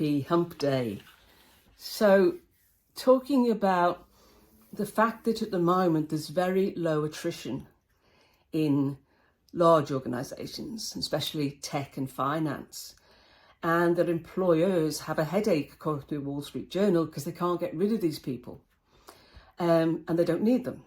happy hump day. So talking about the fact that at the moment there's very low attrition in large organisations, especially tech and finance, and that employers have a headache, according to the Wall Street Journal, because they can't get rid of these people and they don't need them.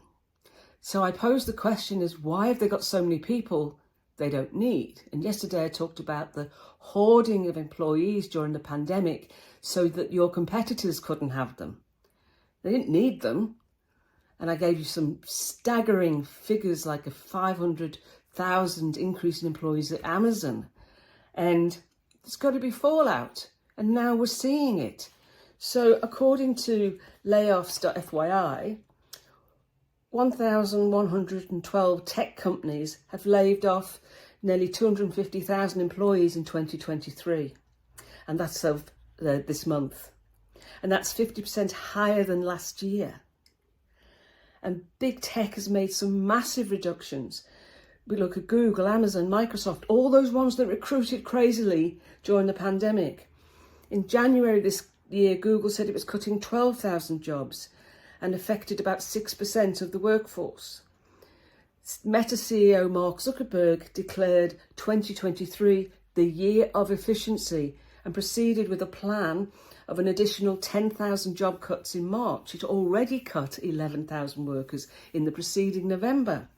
So I pose the question is, why have they got so many people they don't need? And yesterday I talked about the hoarding of employees during the pandemic so that your competitors couldn't have them. They didn't need them. And I gave you some staggering figures, like a 500,000 increase in employees at Amazon. And there's got to be fallout. And now we're seeing it. So according to layoffs.fyi, 1,112 tech companies have laid off nearly 250,000 employees in 2023. And that's of this month. And that's 50% higher than last year. And big tech has made some massive reductions. We look at Google, Amazon, Microsoft, all those ones that recruited crazily during the pandemic. In January this year, Google said it was cutting 12,000 jobs and affected about 6% of the workforce. Meta CEO Mark Zuckerberg declared 2023 the year of efficiency and proceeded with a plan of an additional 10,000 job cuts in March. It already cut 11,000 workers in the preceding November.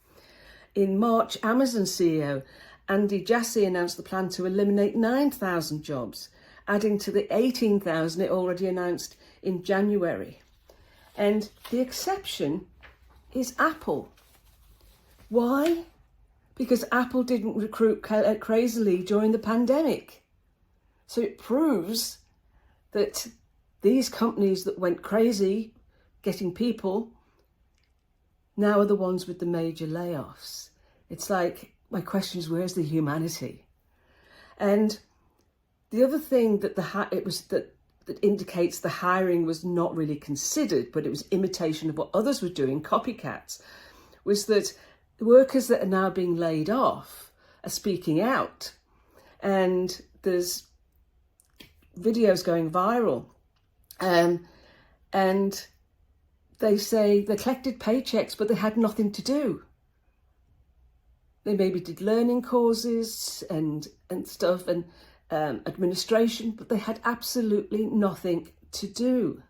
In March, Amazon CEO Andy Jassy announced the plan to eliminate 9,000 jobs, adding to the 18,000 it already announced in January. And the exception is Apple. Why? Because Apple didn't recruit crazily during the pandemic. So it proves that these companies that went crazy getting people now are the ones with the major layoffs. It's like, my question is, where's the humanity? And the other thing that that indicates the hiring was not really considered, but it was imitation of what others were doing, copycats, was that the workers that are now being laid off are speaking out. And there's videos going viral. And they say they collected paychecks, but they had nothing to do. They maybe did learning courses and stuff and administration, but they had absolutely nothing to do.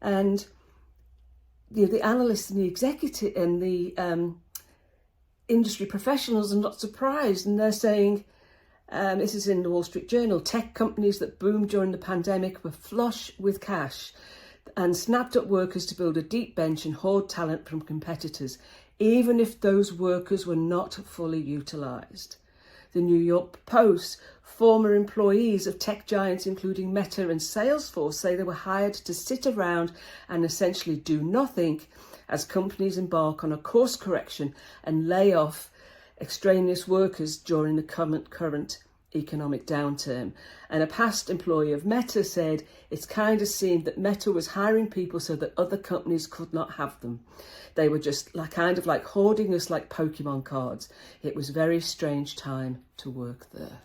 And the analysts and the executive and the industry professionals are not surprised, and they're saying, this is in the Wall Street Journal, tech companies that boomed during the pandemic were flush with cash and snapped up workers to build a deep bench and hoard talent from competitors, even if those workers were not fully utilised. The New York Post, former employees of tech giants including Meta and Salesforce say they were hired to sit around and essentially do nothing as companies embark on a course correction and lay off extraneous workers during the current economic downturn. And a past employee of Meta said it's kind of seemed that Meta was hiring people so that other companies could not have them. They were just kind of like hoarding us like Pokemon cards. It was a very strange time to work there.